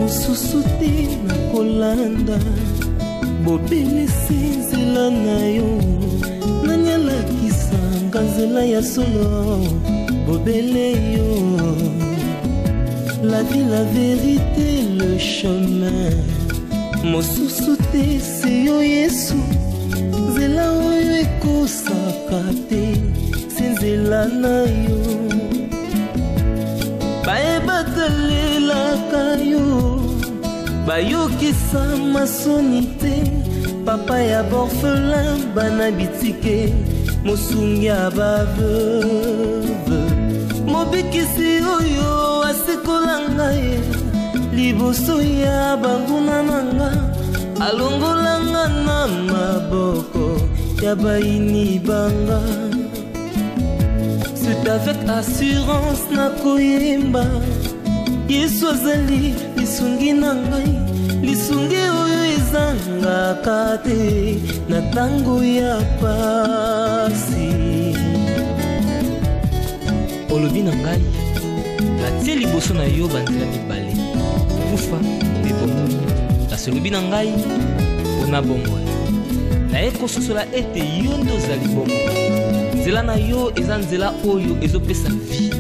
mosusu te na kolanda bobele nzela na yo nani alakisanga nzela ya solo bobele yo la vie, la vérité, le chemin mosusu te se yo Yesu nzela oyo ekosaka te se nzela na yo bayebatalelaka yo bayokisa masoni te papa ya borfelin bana bitike mosungi ya baveuve mobikisi oyo asekola ngai liboso ya banguna na nga alongolanga na maboko ya baini banga. C'est avec assurance na koyemba Yesu azali lisungi na ngai lisungi oyo ezangaka te na tango ya pasi. Olobi na ngai natie liboso na yo banzela mibale kufa mpe bomoi kasi olobi na ngai mpona bomoi naye kososola ete yo nde ozali bomoi. Nzela na yo eza nzela oyo ezopesa vie.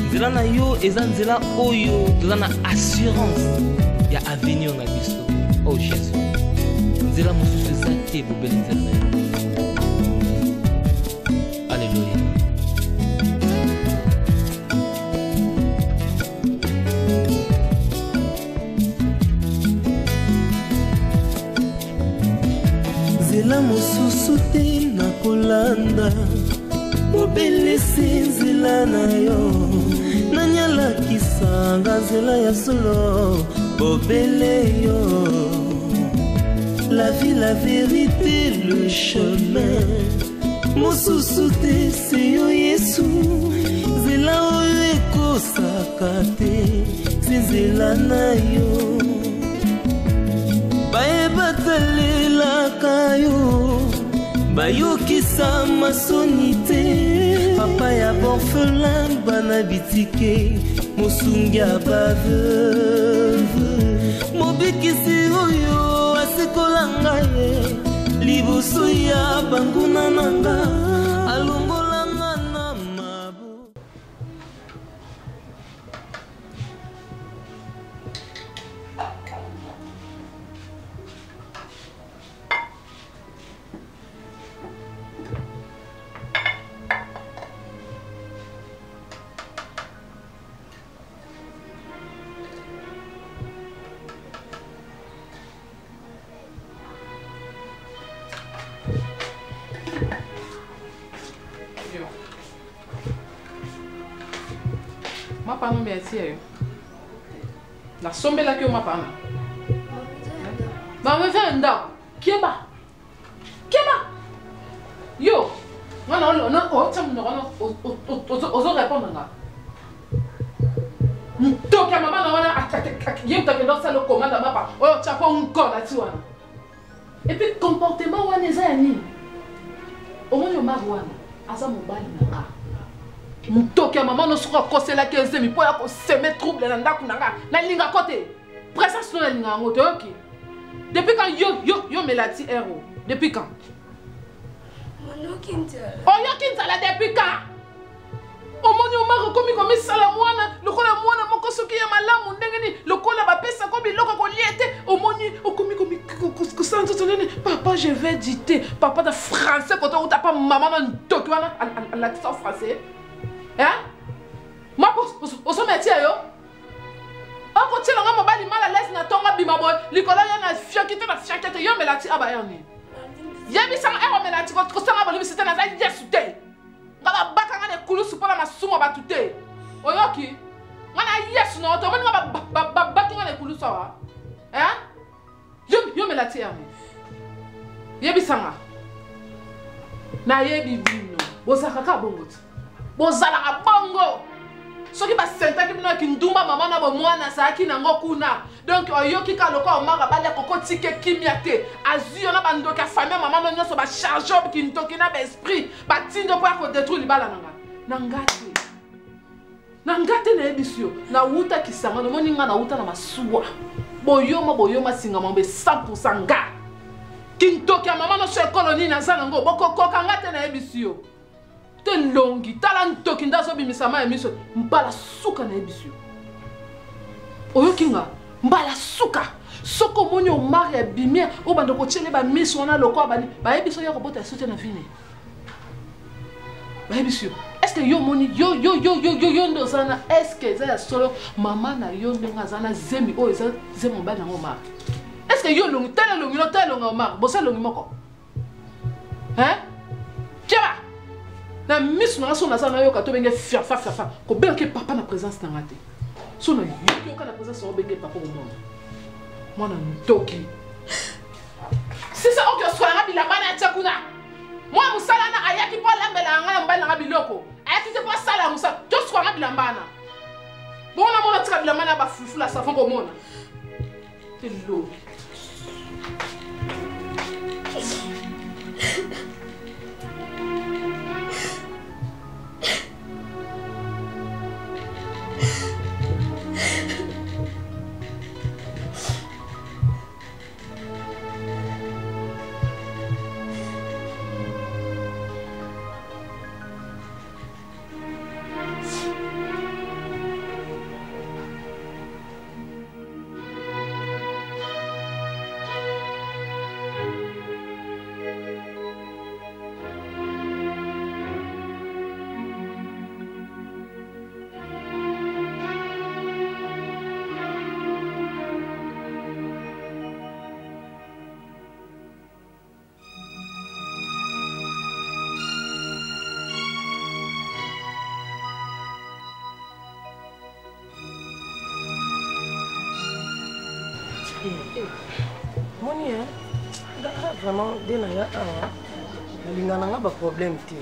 Nzela na yo eza nzela oyo toza na assurance ya avenir na biso. Oh Jésus, nzela mosusu eza te bobele nzela na yo. Alléluia. Nzela mosusu te na kolanda bobele nzela na yo nani alakisanga nzela ya solo bobele yo la vie, la vérité, le chemin mosusu te se yo Yesu nzela oyo ekosaka te se nzela na yo bayebatalelaka yo bayokisa masoni te papa ya borfelin bana bitike mosungi ya baveuve mobikisi oyo asekola ngai liboso ya banguna na nga alongolanga na mabo. Mapana merci yo. La sombe la que mapana. Ba me venda. Kieba. Kieba. Yo. Non non oh tu me non ozo répondre là. Donc ya maman na attaquer yem ta que dans ça le commande mapa. Oh tu as pas un corps là tu vois. Et puis comportement wana za ni. Au moins yo marwana. Asa mobali na. Mutoki ya maman no soko kosela kenze mi po ya ko semer trouble na ndaku nanga na linga côté présence na linga ngoto OK. Depuis quand yo melati héros depuis quand Mono kinta oh yo kinta la depuis quand o moni o maro komi komi sala mwana lokola mwana moko soki ya malamu ndenge ni lokola ba pesa ko biloko ko liete o moni o komi ko santo tonene papa je vais dicter papa de français quand on t'a pas maman na ntoki wana à l'accent français. Hein? Ma au son métier yo. On continue à mobali mal à l'aise na tonga bimabo. Likola ya na fiakite na fiakite yo melati abayoni. Yebi sang ero melati ko sanga boli bisite na za yesute. Ngaba baka ngane kulusu pona masumo batute. Oyoki. Ngana yesu no to moni ngaba baki ngane kulusu wa. Hein? Yo melati ya. Yebi sanga. Na yebi bino. Bosaka ka bongoto. Bozala bongo soki ba senta ki bino ki ndumba mama na bo mwana saki na ngokuna donc oyoki ka loko omaka bale koko tike kimia te azio na bando ka famille mama no nyoso ba charge ki ntoki na ba esprit ba tindo po ko détruire libala nanga nangate na ebisio na uta kisanga no moninga na uta na masuwa boyoma singa mambe 100% nga. Kintoki ya mama no se koloni na zanango boko kokanga te na ebisio. Te longi tala ntoki ndazo bimisama ya miso mbala suka na ebisio. Oyo kinga mbala suka. Soko moni o mari abimia o bando ko chele ba miso na loko bani ba ebiso ya robota sote na fine. Ba ebisio. Est-ce que yo moni yo ndo zana est-ce que za solo mama na yo ndenga zana zemi o eza zemi mbala na mari. Est-ce que yo longi tala longi no tala longi mari bosa longi moko. Hein? Tiens. Na miso na so na zana yo ka to benge fa ko benke papa na présence na ngate. So na yo ka na présence o benge papa ko mona. Moi, Ntoki. C'est ça, on peut soigner la banane tchakuna. Moi, Moussala na ayaki pour l'ambela ngala mbala ngabiloko. Ayaki te pas sala Moussa. Tu soigner la banane. Bon, on a mon autre la banane ba fufu la savon comme mona. C'est l'eau. Moni vraiment dena ya linga nanga ba problème te.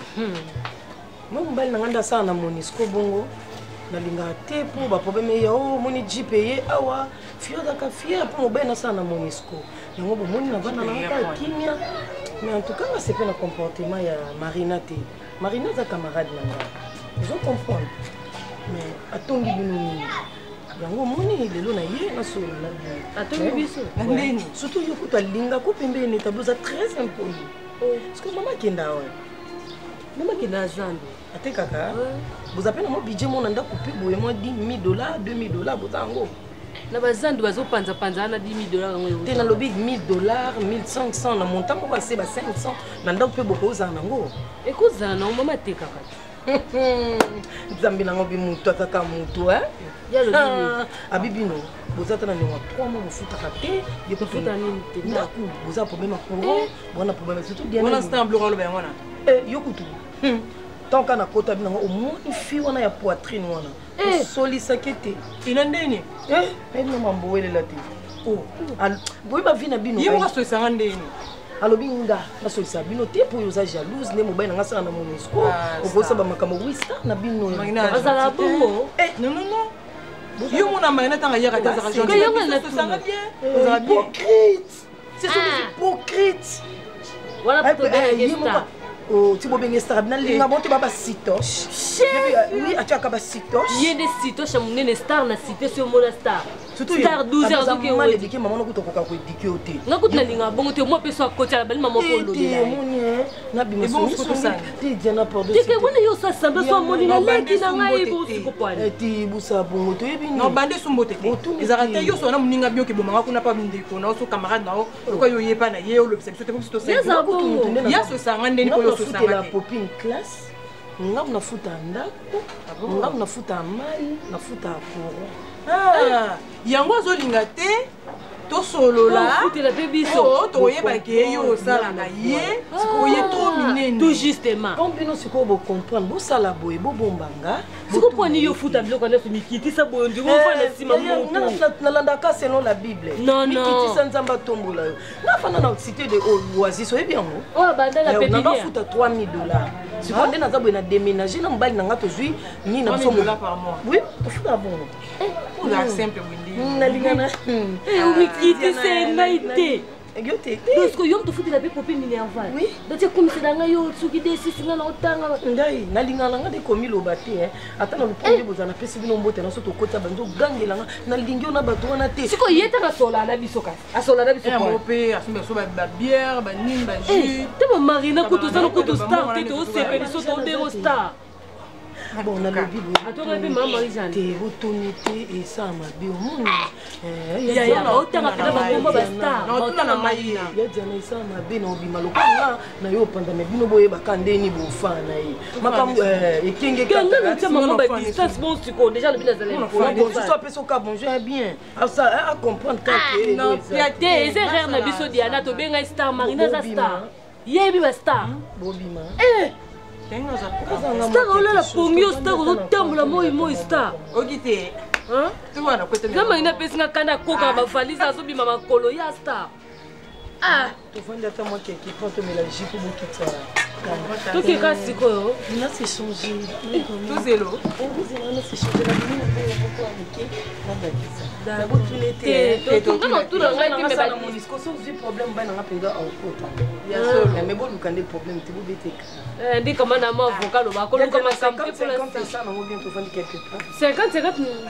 Moi mbali nanga ndasa na Monisco bongo na linga te pour ba problème ya o moni JPE awa fioda ka fier pour mbali na sana Monisco. Yango bo moni na bana na ka kimia. Mais en tout cas c'est pas le comportement ya Marina te. Marina za camarade nanga. Je comprends. Mais atongi binu yango moni lelo na ye na solo na bi atongi biso ndeni surtout yo kuta linga ko pembeni tabuza très impoli parce que mama kenda zambi ate kaka vous appelez mon budget mon anda couper boye moi $10,000 $2,000 bozango na bazandu bazopanza panza na $10,000 ngo te na lobi $1,000 1,500 na montant mo passer ba 500 na ndako pe boko uzana ngo ekozana na mama te kaka Zambi nango bi mutu ataka mutu abibino bozata na nwa 3 mois bofutaka te de futa nini te ndaku boza problème courant bona problème surtout bien bona stamble lo ba ngona yokutu tant kana kota binango au moins fi wana ya poitrine wana solisa kete ina ndeni no mambo wele lati boy ba vina bino yimo kaso sanga ndeni alobi nga nasolisa bino te po yoza jalouse ne mobile nga sala na Monisco okosa ba makambo wista na bino azala bongo non yo mona maina tanga yaka ta za que yo ngala sanga bien hypocrite c'est ça hypocrite voilà pour te oh tu bobenge star na linga bonto baba sitosh oui ataka ba sitosh yende sitosh munene star na cité sur mon star surtout star 12 heures donc on le dit maman ko tokoka ko diki ote ngakuti na linga bongo te mo peso akoti la belle maman ko lo na bima so te diana por de que wona yo sa samba so moni na leki na ngai bo siko pwani ti busa bongo to yebi no bande sumbote te ezarata yo so na muninga bio ke bomanga kuna pa ndiko na so camarade na o ko yo yepa na ye o le psepso te ko to se ya so sanga ndeni ko yo so sanga la popine classe ngam na futa ndako ngam na futa mai na futa courant yango azolinga te tosolola futela pe biso toyebake yo osalaka ye oye trop minene tout justement ombino sikoyo bocomprendre bosala boye bobombanga sikoponi yo futa biloko nyonso mikitisa boye ndingo ofana nsima moto nalandaka selon la bible mikitisa nzambe atombola yo nafanda na cité de oasis oyebi yango oyo bandala pepiniafuta $3,000 sikoyo nde naza boye na déménage na mobali na nga tozwi nini na biso oui tofuta bongo simple windi nalingana umikitise ngai te Parce que yom to futi la pe copine Minerval. Oui. Donc tu comme c'est dans yo tsuki desi singa na otanga. Ndai na lingana nga de komi lo bate ata na luponde bozana pesi bino mbote na soto kota banzo gangela na lingi ona bato wana te. Siko yeta na sola na biso kasi. A sola na biso quoi. Mo pe asumba so ba bière, ba nim ba jus. Te ba marina ko to zalo ko to star te to sepe biso to de star. Bon, on a le bibou. Attends, mais maman, ils ont été retourné et ça m'a bien au monde. Il y a autant à faire un combat basta. Non, tout na maïna. Il y a des ça m'a bien au bimalo. Na yo pendant mes bino boye bakande ni bo fa na yi. Mapam ekenge ka. Quand tu maman ba distance bon tu connais déjà le bien d'aller. Bon, je sois peso ka bon, j'ai bien. Ça à comprendre quand que. Non, il y a des erreurs na biso Diana to benga star Marina za star. Yebi ba star. Bobima. Star ola la pomio star ozo tambola moi star. Okite. Hein? Tu vois na côté. Zama ina pesi nga kanda koka ba valise azo bima makolo ya star. Ah, tu vois ta moi qui prend te mélanger pour beaucoup de ça. Tout qui casse quoi? Là c'est changé. Tout zéro. Là c'est changé la ligne beaucoup avec la bakisa. D'abord tu l'étais. Tout dans ngai te me ba mon discours sans problème ba na penga au kota. Ya solo. Mais bon quand des problèmes tu vous bête. Ndi kama na ma avocat lo ba ko comme ça pour l'instant ça na mo bien to vendre quelque part. 50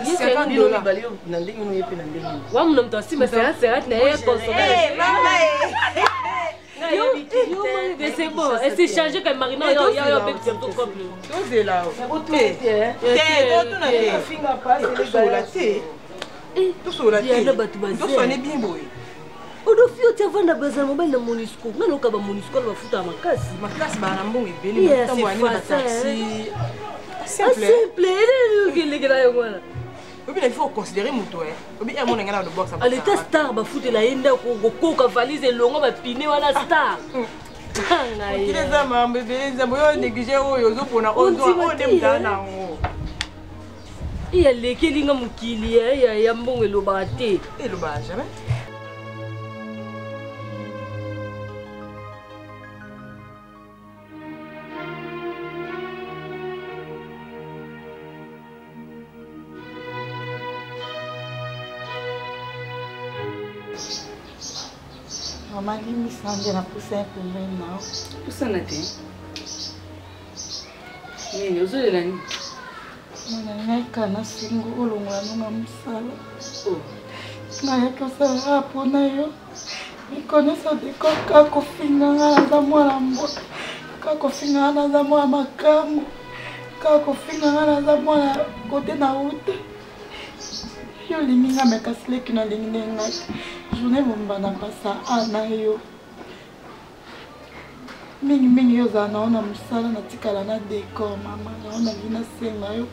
$50 balio na ndenge no yepe na ndenge. Wa mna mtu asima 50 na yeye consommer. C'est bon. Et c'est changé que Marina il y a un bébé tout couple. Tout est là. Odofio te vanda bazana mobile na Monisco. Ngalo ka ba Monisco ba futa makasi. Makasi ba na mbongo ebeli ba tambo ani ba taxi. Simple. Ele ngwana. Obi il faut considérer muto Obi ya mona ngana de box. Elle était star ba futa la yenda ko ka valise longo ba pine wana star. Kile za mambe beza boyo négligé oyo zo pona ozo o dem dana ngo. Il y a les kelinga mukili ya mbongo eloba te. Eloba jamais. Maman me sande na poussa pembeni nao. Poussa na te. Nini uzolela ni? Mwana ngaika na singo olongola na msala. Ngaika sala hapo nayo. Nikonesa deko kako finga ngana za mwana mbo. Kako finga ngana za mwana makango. Kako finga ngana za mwana kote na ute. Yo liminga mekasile kina lingine ngaki. Journée mombana pasa ana yo. Mingi yo za naona musala na tikala na décor mama naona lina senga yo.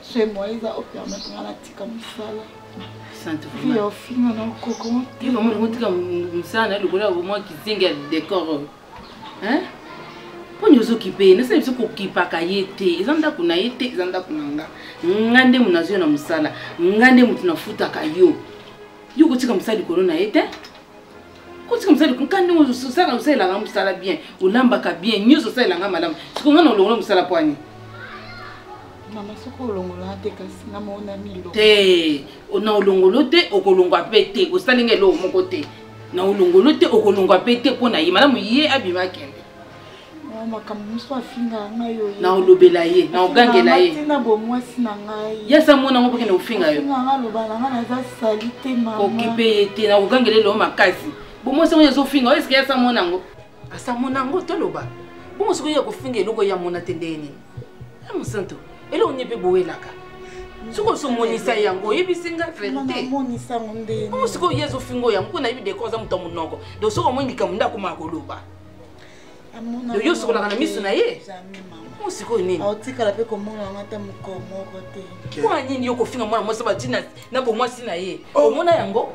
Chez moi ils a permettre na tika musala. Sante vraiment. Yo finga na koko. Yo maman mo tika musala na lokola moi kizinga décor. Hein? Poni ozokipe, na sebe soko kipaka yete. Ezanda kuna yete, ezanda kunanga. Ngande munazo na musala. Ngande mutu na futa kayo. Yo kotika musali corona ete kotika musali kandi ngo sala usela nga musala bien ulamba ka bien nyoso sala nga malamu siko ngana olongola musala pwani mama soko olongola te kasi na mona milo te ona olongolo te okolongwa pete osalinga lo moko te na olongolo te okolongwa pete pona yi malamu ye abima kende mama kamuso afinga ngayo na olobela ye na ogangela ye na bomwasi na ngai yasa mona ngo pokene ofinga yo nga lobala nga na za salite mama okipe te na ogangela lo makasi bomwasi ngo zo finga est-ce que yasa mona ngo asa mona ngo to loba bomwasi ko ya kofinga eloko ya mona tendeni musanto elo nyepe boelaka soko so monisa yango yebisinga vérité monisa ngondeni bomwasi ko yezo fingo yango ko na yibi de koza muto munoko do soko moindika munda ko makoloba yo soko la na miso na ye musiko nini autika la pe komona ngata mukomo kote kwa nini yo kofinga mwana mwasi batina na bomwasi na ye omona yango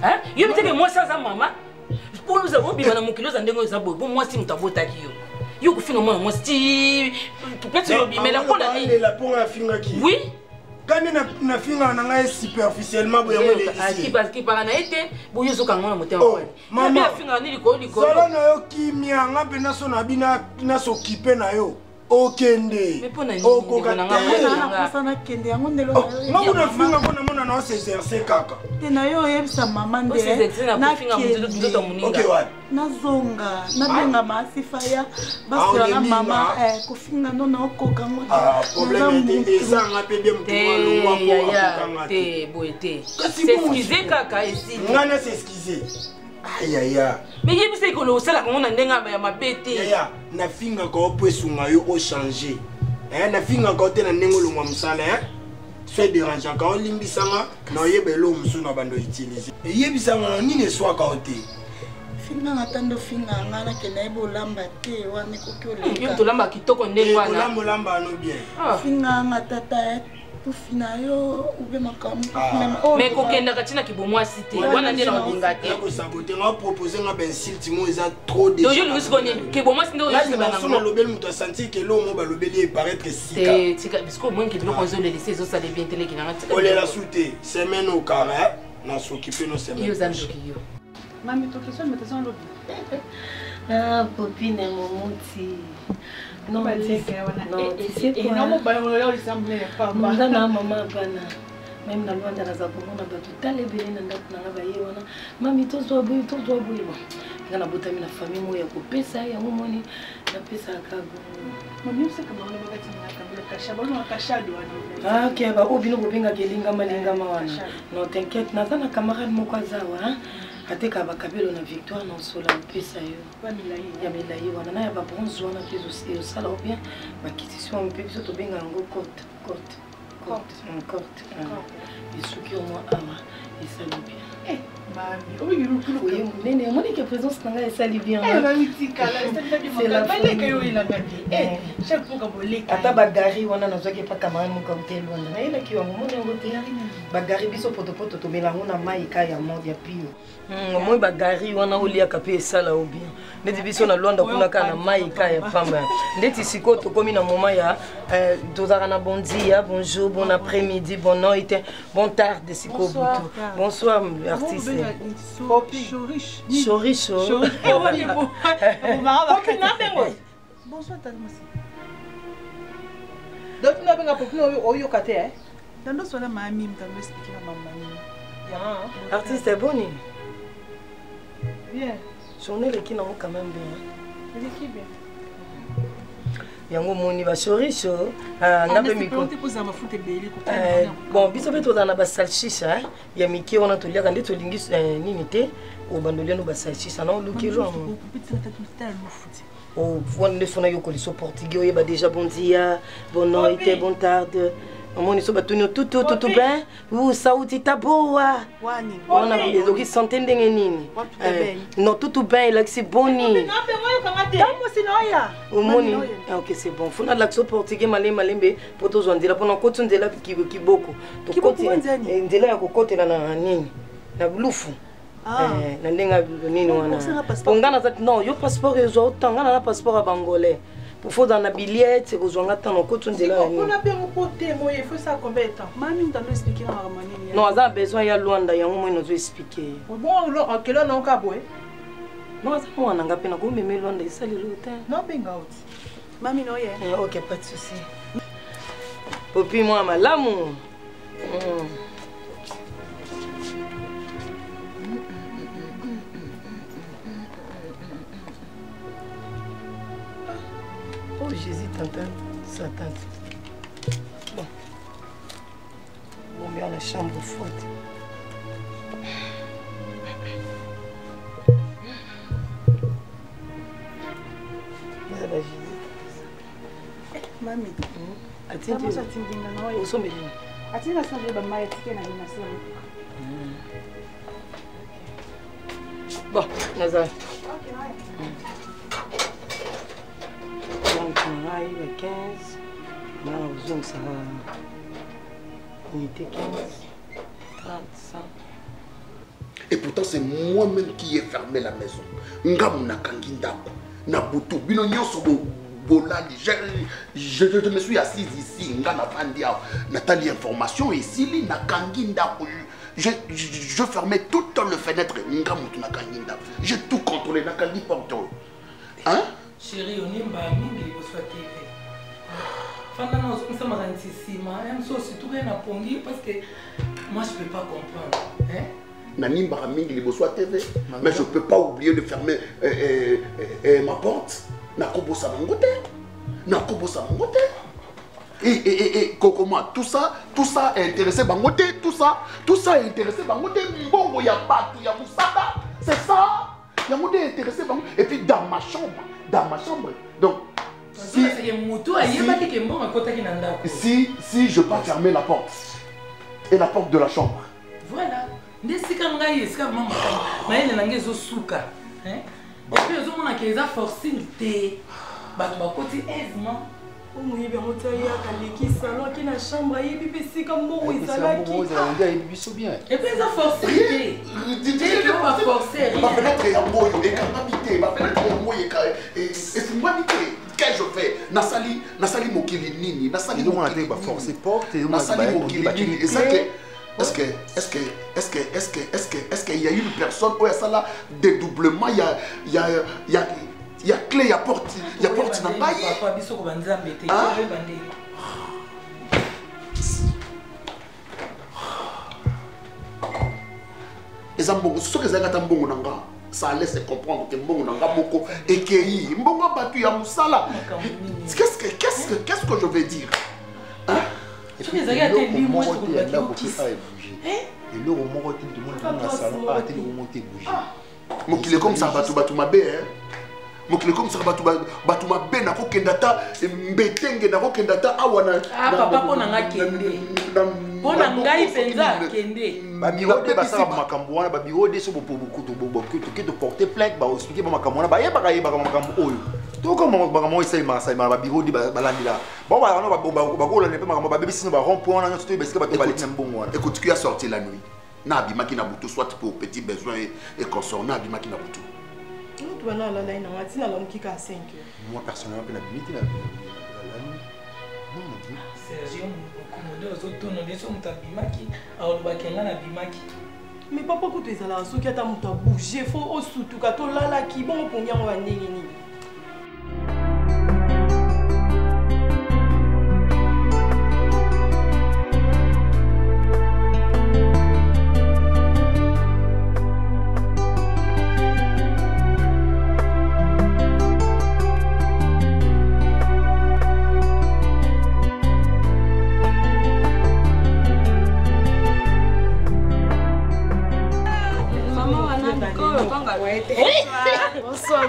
hein yo biteke mwasi za mama pour nous avons bima na mukilo za ndengo za boy bomwasi mutabota kiyo yo kofinga mwana mwasi ti peut-être yo bimela ko na nini la ponga finga ki oui quand na finga na ngai superficiellement boya mo le ki para na ete boyo zo kangona motema kwa mama finga ni liko solo na yo kimia nga pe na so na bina na so kipe na yo okende okokatena kende yango ndelo ngakuna finga mpona mona na oseexerce kaka te na yo oyebisa mama nde nazonga nabenga maasifaya basolanga mama kofinga no naokoka ngo ezanga mpe bie mutualongwapoaanga na seskize ayaya mais yebisa ekolo osalaka ngo na ndenge ya mabe te yaya nafingaka o mpo esunga yo ochange nafingaka o te na ndenge olongwa mosala so edérangeaka olimbisanga na oyeba elo mosusu na bando utilize eyebisanga na nini eswaka o te finganga tando finganga nakende yeba olamba te wana ekoki oleka tolamba kitoko ndenge wana olamba olamba ano bien finganga tata tofina yo ube makambo mais kokendaka ntina kibomwasi te wana nde na kolinga te kosabote nga propose nga bainsulte mo eza trop déjolikosikonie kibomwasi nde nalobeli moto asentir ke elo mo balobeli eparaître sika bisko omwenke biloko ezolelisa ezosala bien teleki nanga olela su te semaine okara nasokipe no semaine oza ndoki yo mami tokeso metezo alobi popine momuti non na mama bana même na lwanda naza komona bato tala ebele na ndako nanga baye wana mami tozwa boye nga nabotami na famille moyo ya kopesa yango moni napesaka bongo obino bobengaka elingama wana non t'inquiète naza na camarade moko azawa ateka bakabelo na victoire na osola opesa yo ya milai wana na ya babronze wana mpe osala o bien bakitisi mpe biso tobenga yango corte esuki omwa awa esali bien monene yamoneke présence na ngai esali bien ata bagari wana nazwaki epa camarade moko aute lwanda nayelaki yango moni yango te bagari biso potopoto tomelango na mai ka ya mode ya pio omoi bagari wana oliaka mpe esala o bien ndeti biso na lwanda kuna kaka na mai ka ya pamba ndeti sikoyo tokomi na moma ya tozalaka na bon dia bonjour bon après-midi bon nuit bon tard sikoyo butu bonsoir artiste Choricho. Bonsoir Tadmasi. Donc tu n'as pas popine oyo kate Tando sola mami mtando expliquer à maman. Artiste boni. Bien. Journée le qui non quand même bien. Elle est bien. Yango moni ba choricho ngabe miko bon biso beto na ba salchicha ya miki ona toliaka nde tolingi nini te o bandoliano ba salchicha na lukiro o vone fona yo koliso portugais yeba déjà bon dia bon nuit bon tarde omoni so batuni tout bien ou sauti taboa on a des qui santé ndenge nini non tout bien là c'est boni omoni OK c'est bon fona l'accent portugais malembe poto zondela pona kotu ndela kiboko to koti ndela ya kokotela na nini na lufu na ndenga nini wana pongana zati non yo passeport ezo otanga na passeport à bangolais pour faut dans la billette vous en attendant que tu ndela on a bien côté moi il faut ça combien de temps mami on t'a expliqué na ramani non ça besoin ya Luanda yango moi nous expliquer bon alors quel on ka boy non ça moi nanga pena ko meme Luanda isali l'hôtel non benga out mami no ye OK pas de souci popi moi malamu oh j'hésite ça tente. Bon. On vient à la chambre froide. Mami. Attends, ça où sont mes lignes? Attends, ça va mal être na ina bon, Nazar. OK, donc on a eu le 15. Là, on ça va. Unité 15. 35. Et pourtant, c'est moi-même qui ai fermé la maison. Ngam nakangi ndako. Nabutu. Bino nyonso bolandi. Je me suis assise ici. Ngana vandia. Nathalie information ici. Li nakangi ndako. Je fermais toutes les fenêtres. Ngamutu nakangi ndako. J'ai tout contrôlé. Nakangi porte. Hein? Chérie, on est mingi pour soit TV. Pendant que nous sommes ici, surtout rien à pongi parce que moi je ne peux pas comprendre. Hein? Nani Mbaraming, il bosse à TV. Mais je ne peux pas oublier de fermer ma porte. Nakobo Samangote. Nakobo Samangote. Et Kokoma, tout ça est intéressé Bangote, tout ça est intéressé Bangote. Bon, il y a pas, il y a Moussada, c'est ça. Il y a Bangote intéressé Bangote. Et puis dans ma chambre. Donc, si je peux fermer la porte et la porte de la chambre. Voilà. Ndesika ngai esika mama maele nange zo suka hein et puis zo mona keza forcing te bato bakoti aisement o moyebi yango tia ya kaleki salon ki na chambre yebi pe sika mbongo ezalaki et puis za forcing te tu peux pas forcer ba fenêtre ya moyo et capacité ba fenêtre ya moyo et c'est moi que je fais nasali mokili nini nasali mokili ba forcer porte et nasali mokili nini et ça que est-ce qu'il y a une personne où il y a ça là dédoublement il y a clé il y a porte n'a pas ça laisse comprendre que mbongo nanga moko ekei mbongo batu ya musala qu'est-ce que je veux dire hein? Mokile comme ça batu mabe hein. Mokile comme ça batu mabe na kokendata mbetenge na kokendata awana papa pona nga kende pona ngai penza kende ba biro de basala makambo wana ba biro de so to porter plainte ba expliquer ba makambo wana ba yeba makambo oyo to comme makambo essaye ba biro de balandila bon ba ko la ne pas makambo ba bébé sino ba rond point na to ba to ba na mbongo wana. Écoute, qui a sorti la nuit na abimaki na butu soit pour petits besoins et consort na abimaki na butu. Moi personnellement pe na bimiti na mais papa quand tu es là soki ata muta bouger faut osutuka to lala ki bon pongi yango bandenge nini.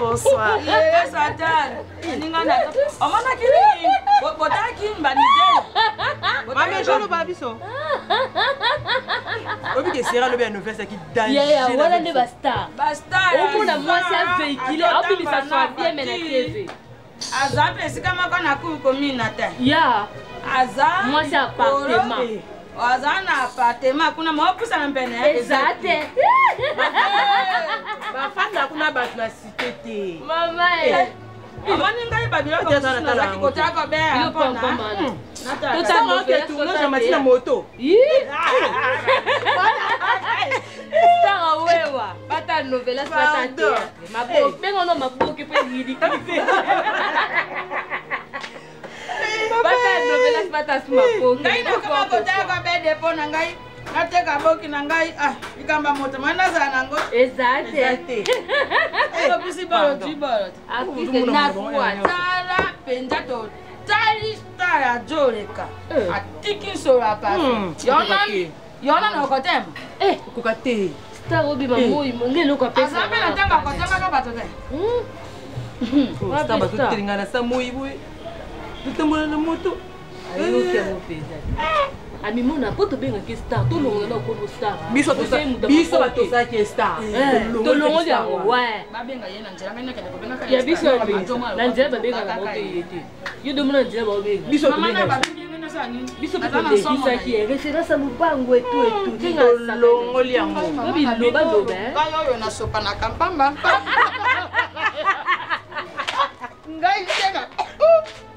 Bonsoir. Satan. Omana kini. Botaki mbanije. Mame jolo babiso. Obi que sera le bien nouvelle c'est qui danger. Ya wala ne basta. Basta. On pour la moi c'est véhicule, on peut ça soit bien mais la TV. Aza pesi kama kana ku komi nata. Ya. Aza. Moi c'est appartement. Aza na appartement kuna maopusa na mpene. Exacte. Bafanda kuna batu na cité te. Mama Amani ngai babilo ko na zaki kota ko be apona. Nata. Tota mo ke tu no jamati na moto. Star wewa. Bata novela bata te. Mabo bengo no maboki pe ridicule. Bata novela bata suma po. Ngai na kama kota ko be depo na ngai. Nateka boki na ngai ikamba moto mana za nango. Exacte. Eko bisi balo dibalo. Afike na kwa. Tala penja to. Tali stara joleka. Atiki sora pa. Yona na kotem. Kokate. Star obi mamoyi ngelo kwa pesa. Azabe na tanga kotem ka bato te. Star bato tiringana sa moyi. Tutamona na moto. Ayo kia mo pesa. Ami mona poto benga ki star to longo na ko star. Biso to sa ki star. To longo ya ouais. Ba benga yena njira ngana kele ko benga ka. Ya biso na njira ba benga na moto yete. Yo do mona njira ba benga. Biso to benga. Biso to benga bisa ki resera sa lubango etu. Tinga longo liango. Babi loba loba. Kayo yo na sopa na kampamba. Ngai tenga.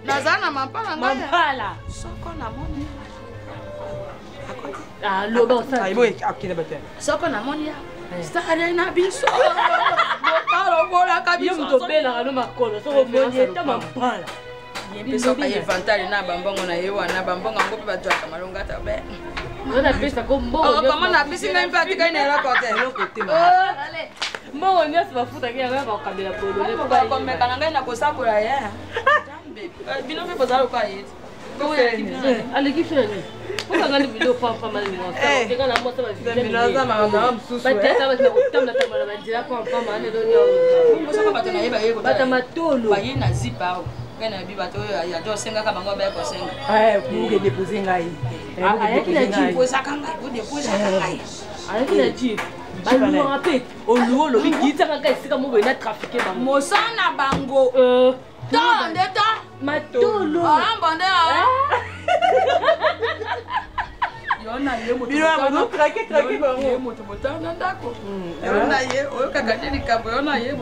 Nazana mampala ngai. Mampala. Soko na moni. Ah, loba sa. Ai boy akile bate. Soko na moni ya. Stare na biso. Botaro bola kabiso. Yo mto bela no makolo. So moni eta mampala. mpe soka inventaire na bambongo na ye wana bambongo yango mpe batwaka malonga ta be kama napesi ngai mpe atikai na eloko te mbongo nyonso bafutaki yango ya bakabela komeka na ngai na kosabola ye bino mpe bozala loka ye aleki fene okangani bilo pampa malingotenga na mosa bavibatata kotambatambala banzela pampama aneosaka bato na ye bata matolo baye na zipa awo ngai na yebi bato oyo yajo osengaka bango baye kosenga depose ngai ayaki na jip osaka ngai odeposaka ngai ayaki na jip baluwanga mpe oluwa olobi gitaka ka esika moko ena trafike bango mosana bango to nde to matolo ambonde moto motana ndako yona ye oyo kaka te likambo yona ye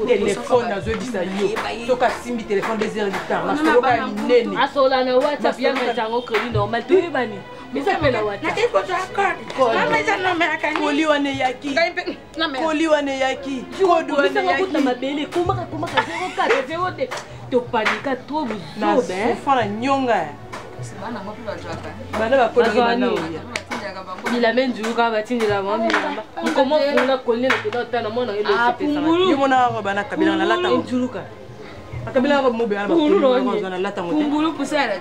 telefone azobisa yo soki asimbi telefone 2 heures du temps nasoloka minene asola na whatsapp yanga yango crédit normal toyebani koli wana eyaki koli wana eyaki kodu wana eyaki mabele komaka 04 te topanika trop buzofana nyonga bana bilame njulu kaka batindela bilamba nkoma fungula kolinela pena otana mona yo mona wako bana kabila na lata njuluka akabila wako mobe ala bakulu na lata ngote ngulu pusela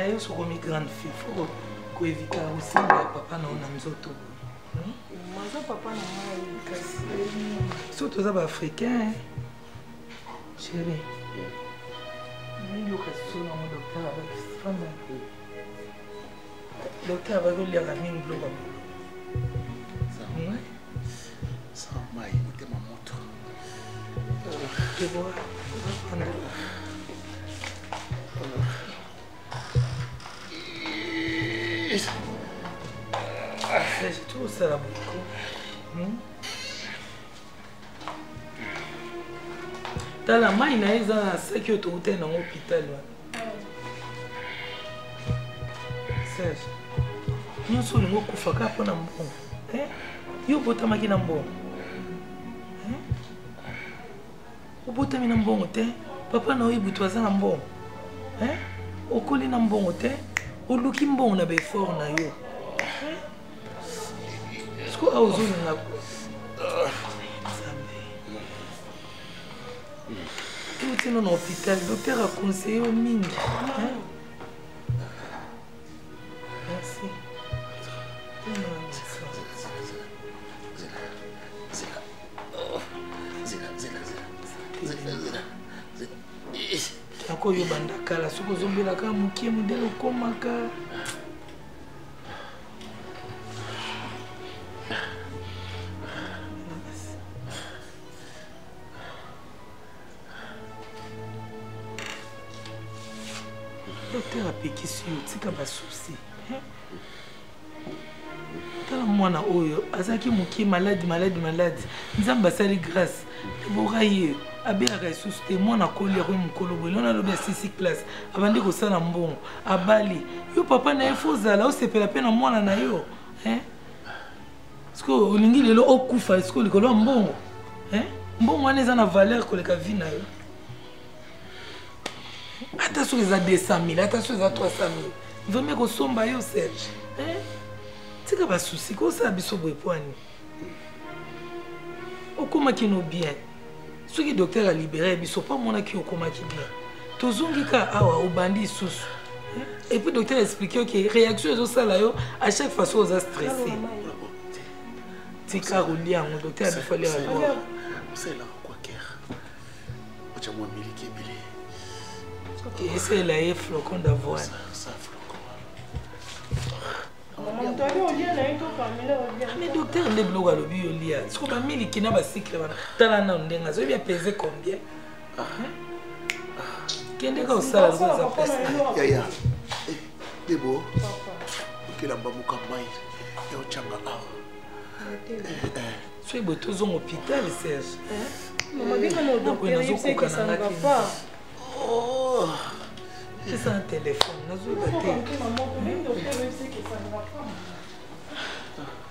yo sokomi grande fille faut koevita kosenga ya papa na yo na nzoto so toza baafricain chéri yoka so nango docteur abakifanda docteur abakoliaka mingi biloko mai motema moto j'ai tout ça là beaucoup. Tala mai na eza na saki to ute na hôpital wa. Serge. Nyonso lingo kufaka hapo na mbongo. Yo botamaki na mbongo. Obotami na mbongo te. Papa na oyibu twaza na mbongo. Okoli na mbongo te. Oluki mbongo na befort na yo. Sko auzoni na tu dans l'hôpital, le docteur a conseillé au mine. Merci. Ako yo bandakala soko zombela ka mukie modelo komaka. Docteur a piqué sur tika ba souci. Tala mwana oyo azaki mukie malade. Nzamba sali grâce. Boraye abelaka isusu te mwana koli ako mukolo boye lona lobi 6 classe abandi kosala mbongo abali yo papa na ye fozala osepela pe na mwana na yo siko olingi lelo okufa siko likolo mbongo mbongo wana eza na valeur koleka vie na yo ata soki eza 200 000 ata soki eza 300 000 vraimen kosomba yo Serge tika basusi kosala biso boye poani okomaki no bien soki docteur a libéré biso pas monaki okomaki bien tozongi ka awa obandi susu et puis docteur a expliqué que réaction ezosala yo à chaque fois so oza stressé tika rolia mon docteur a bifali à voir c'est là quoi ker ocha mo miliki ebele et c'est là et flocon d'avoine ça flocon mais docteur le blog alobi olia siko ba miliki na ba cycle bana tala na ndenga zo bien peser combien kende ka osala za pesa ya debo okela mbamuka mai Yo changa. Sois beau aux hôpital, Serge. Maman, bien qu'on a docteur, il sait que ça ne va pas. Oh, c'est un téléphone. Maman, même docteur, il sait que ça ne va pas.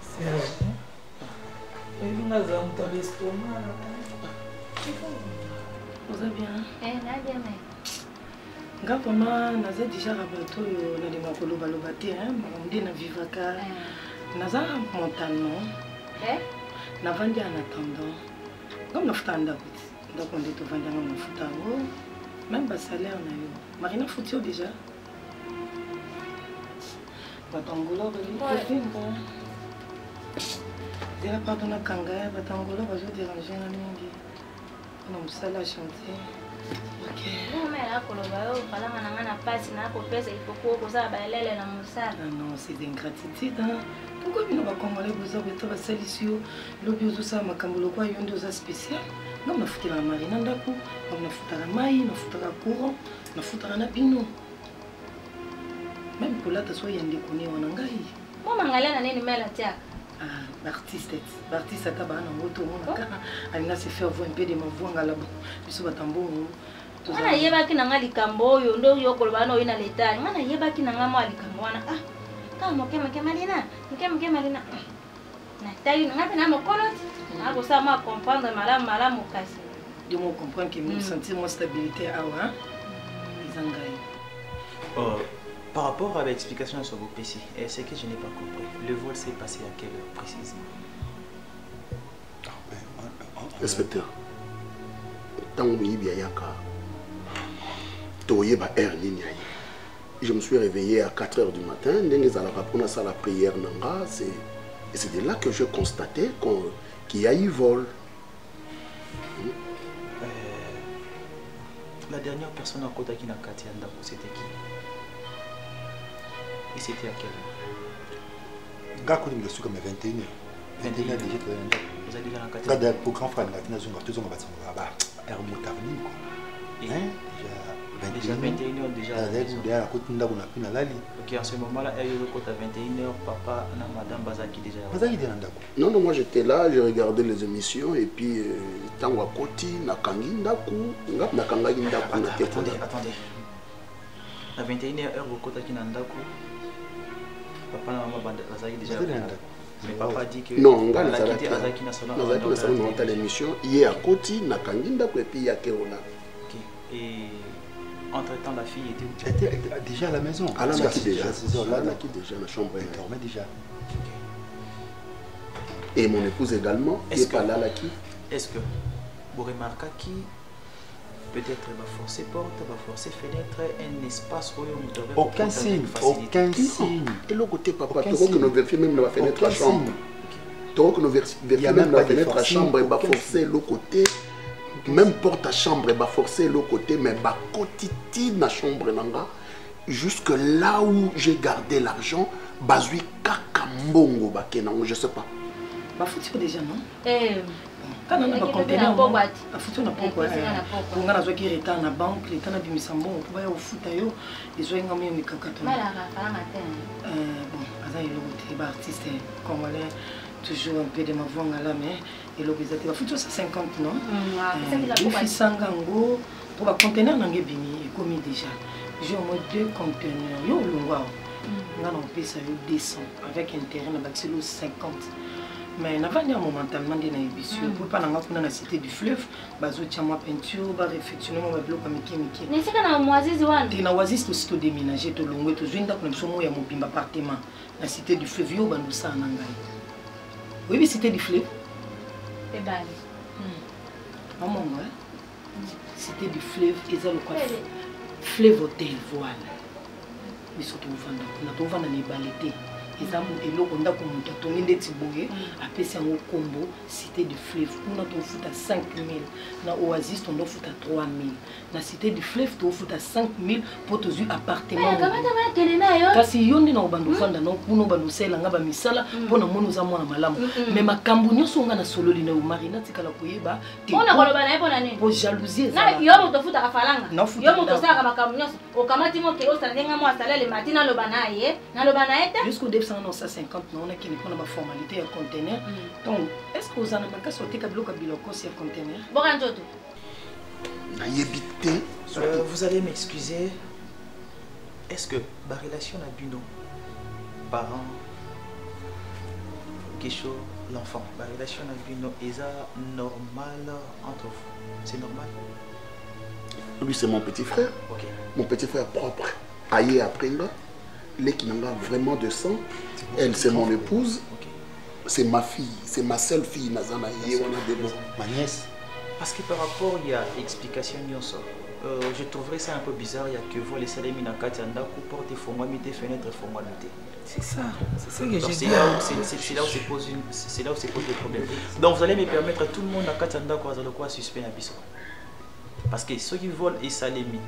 Serge, il y a un l'estomac. Vous allez bien? Nadia, mais. Nga pama naza déjà rabato yo na lima koloba loba te makamde na vivaka naza montalement na vandi en attendant comme na futa ndako ndako nde to vandi na futa ngo même ba salaire na yo marina futi yo déjà batangolo ba lipofinga dira pardon kanga batangolo ba zo déranger na mingi na musala chantier. Non, c'est d'ingratitude. Pourquoi nous va commander vous avez tout salisio, le bio ça ma camolo quoi yon deux spécial. Non, on a foutu la marina d'acoup, on a foutu la maille, on a foutu la courant, on a foutu la napino. Même pour là, tu sois yandi koni wanangai. Moi, mangala na nini mela tia. Ah, artiste à tabac na moto mon aka. Alina se faire voir un peu de ma voix ngala. Biso batambo. Mana yebaki nanga likambo oyo ndo yokoloba no ina leta. Mana yebaki nanga mo likambo wana. Ah. Ka moke malina. Moke malina. Na tayi nanga na mokoloti. Ako sa ma comprendre malamu kasi. De moi comprendre que me sentir mon stabilité awa. Izangai. Par rapport à l'explication sur vos PC, c'est que je n'ai pas compris. Le vol s'est passé à quelle heure précisément? Inspecteur, tant que je me suis réveillé à 4 h du matin, pour la prière, et c'est de là que je constatais qu'il y a eu vol. La dernière personne à côté qui n'a qu'à c'était qui? Et c'était à quelle heure? Gako ni mlesuka me 21h. 21h déjà tu es. Vous allez dans la catégorie. Gada pour grand frère na tina zunga tuzonga batsinga ba. Er motarni quoi. Hein? Déjà 21h déjà. Déjà la côté ndako na pina lali. OK, en ce moment-là, elle est côté 21h, papa na madame Bazaki déjà. Bazaki déjà ndako. Non, moi j'étais là, je regardais les émissions et puis tango akoti na kangi ndaku, ngap na kangaki ndaku na tete. Attendez. À 21h heure au côté qui na ndako. Papa na maman Bazaki déjà. Mais papa dit que non, on a quitté Azaki na salon. Azaki na salon dans l'émission, il est à côté na kangi ndaku et puis il y a Kerola. OK. Et entre-temps, la fille était où? Elle était déjà à la maison. À la maison déjà. Là, elle était déjà dans la chambre. Elle dormait déjà. Et mon épouse également. Est-ce que pas là qui? Est-ce que vous remarquez qui peut-être va forcer porte, va forcer fenêtre, un espace où on devrait aucun signe, aucun signe. Et le côté papa, tu vois que nous vérifions même la fenêtre à chambre. Tu vois que nous vérifions même la fenêtre à chambre et va forcer le côté. Même porte à chambre, va forcer le côté, mais va côté na chambre nanga. Jusque là où j'ai gardé l'argent, bazui kakambongo bakenango, je sais pas. Bah foutu déjà non? Quand on a conteneur, a foutu na poko. Pour nga nazo ki reta na banque, l'état na bimisambo, pour ya ofuta yo, ils ont ngami mikakato. Mala fala matin. Bon, aza yo te ba artiste congolais. Toujours un peu de ma voix là, mais et l'obésité va foutre ça 50 non? Il fait sangango pour un conteneur n'engage bini et commis déjà. J'ai au moins 2 conteneurs. Yo longwa. On a un peu ça 200 avec un terrain à bâtir 50. Mais n'avant pas momentalement des naïbissions. Pour pas n'avoir qu'on a la cité du fleuve, bazo tchama peinture, ba réfectionner mon bloc à Miki. Mais c'est qu'on a oasis one. T'es na oasis aussi tout déménager tout long et tout joindre comme ça moi y a mon pimba appartement. La cité du fleuve yo bandu ça n'angai. Oui, mais c'était du fleuve. C'est belle. Maman, c'était du fleuve. Ils ont le quoi? Fleuve hôtel, voilà. Mais surtout, on a les baletés. Ils ont le lot on a des tiboués. Après, c'est un combo. Cité du fleuve. On a tout fout à 5 000. Dans l'oasis, on a fout à 3 000. Dans la cité du fleuve, on a fout à 5 000 pour tous les appartements. Kasi yondi na ubando fanda no kuno bando sela ngaba misala pona mono za mwana malamu mais makambu nyoso nga na solo lina u marina tikala kuyeba ona koloba na epona nini po jalousie na yo mo tofuta ka falanga yo mo tosaka makambu nyoso o kamati mo ke o sandenga mo asala le matina loba na ye na loba na ete jusqu'au def ça non 150 non on a qui ne ma formalité à conteneur. Donc est-ce que vous en avez pas sauté kabilo kabiloko sur conteneur? Bon njoto. Vous allez m'excuser. Est-ce que la relation à Bino, parents, Kécho, l'enfant, la relation à Bino, est normale entre vous? C'est normal? Lui, c'est mon petit frère. Ok. Mon petit frère propre. Aïe après là. Les qui n'ont vraiment de sang. Elle, c'est mon épouse. Okay. C'est ma fille. C'est ma seule fille. Ma nièce. Parce que par rapport, il y a explication Nyonso. Je trouverais ça un peu bizarre. Il y a que vous, les salami na kati andako porte formalité, fenêtre formalité. C'est ça que j'ai dit. C'est là où se pose le problème. Donc vous allez me permettre à tout le monde à kati andako à quoi suspect na biso. Parce que ceux qui volent et salami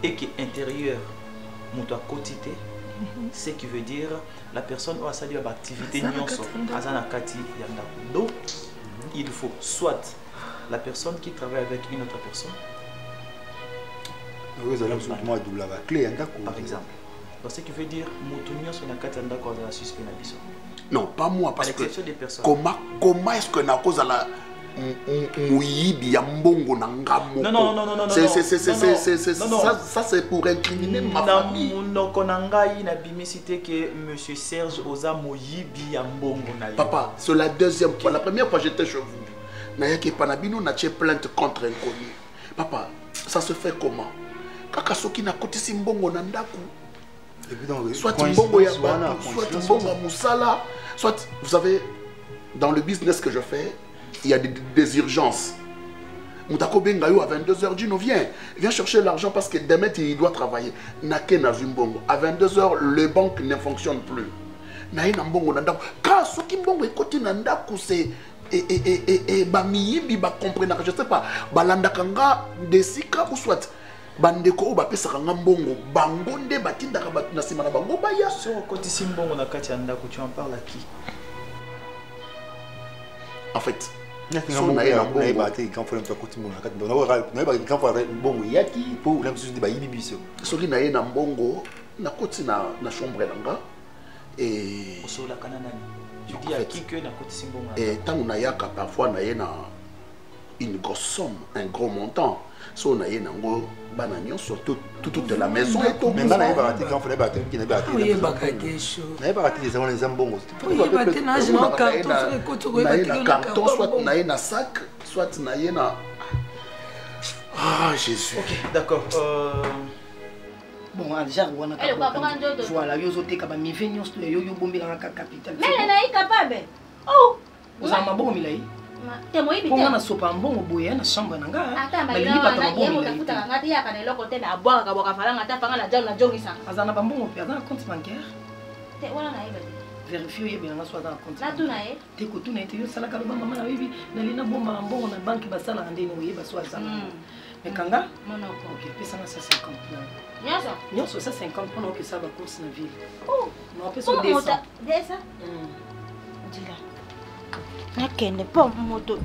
et qui est intérieur, mon quotité, ce qui veut dire la personne a sa activité Nyonso azana kati yandako. Donc il faut soit la personne qui travaille avec une autre personne. Par exemple. Donc, ce qui veut dire que suspect. Non, pas moi, parce que comment est-ce que na cause la muyibi ya mbongo na ngamo? Non. Ça c'est pour incriminer ma famille. Non, konangai na bimicité que monsieur Serge oza muyibi ya mbongo na. Papa, c'est la deuxième fois. La première fois j'étais chez vous. Nayaki Panabino n'a pas plainte contre inconnu. Papa, ça se fait comment? Kaka soki na koti simbongo na ndaku. Soit mbongo ya batu, soit mbongo musala, soit vous savez dans le business que je fais, il y a des urgences. Moutako Bengayo à 22h Dino viens chercher l'argent parce que demain il doit travailler. Nake na zumbongo à 22h les banques ne fonctionnent plus. Naïna mbongo na ndaku. Ka soki mbongo ekoti na ndaku c'est et bamiyibi ba comprendre je sais pas balanda kanga desika ou soit bandeko ba pesa kanga mbongo bangonde batinda ka batuna sima na bango baya so koti simbongo na kati anda ko tu en parles à qui? En fait so na ina mbongo ba te quand faut le koti mbongo na kati na ba quand faut mbongo yaki pour la chose de ba yibi biso so ki na ina mbongo na koti na chambre nanga et so la kanana. Tu dis à qui que na côté simbongo. Et tant on a yaka parfois na yena une grosse somme, un gros montant. So na yena ngo bananion sur toute la maison et tout. Mais na yeba raté quand faut battre qui na battre. Oui, bagagesho. Na yeba raté les zambongo. Oui, battre na je n'en carton sur le côté ko yeba carton soit na yena sac, soit na yena. Ah Jésus. OK, d'accord. Bon, déjà, on a voilà, yo zoté kaba mi venyo sto yo bombi la capital. Mais elle est capable. Oh, vous en mabongo milai. Te moi bité. On a sopa mbongo boye na chambre nanga. Ata ba yo na yemo tafuta ngati ya kana eloko te na bwa ka boka fala ngata fanga na jana jongisa. Azana ba mbongo pe azana compte bancaire. Te wala na yeba. Vérifier yeba na soit dans compte. Na tuna e. Te ko tuna te yo sala ka ba mama na bibi na lina bomba mbongo na banque ba sala ndeni yeba soit ça. Mais kanga? Non. OK, pesa na 150. Nyonso? Nyonso 150 pendant que ça va course na ville. Oh, non pesa 200. 200? Ndila. Nakende po moto.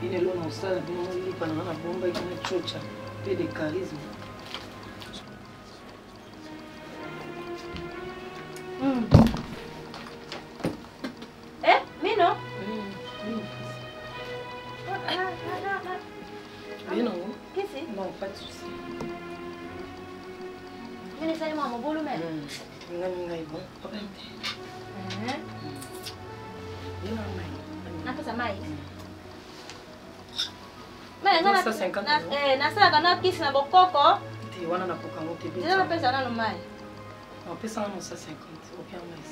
Il est là dans ça, il est pas dans la bombe, il est chocha, peu de charisme. Mino? Non. Qu'est-ce que c'est? Non, pas de souci. Mais ça, maman, bon le même. Napa sama hii? Mais na 150. Nasala kana kisi na bokoko. Ti wana na poka ngote be. Ndio pesa na mai. Non, pesa na 150. Aucun mais.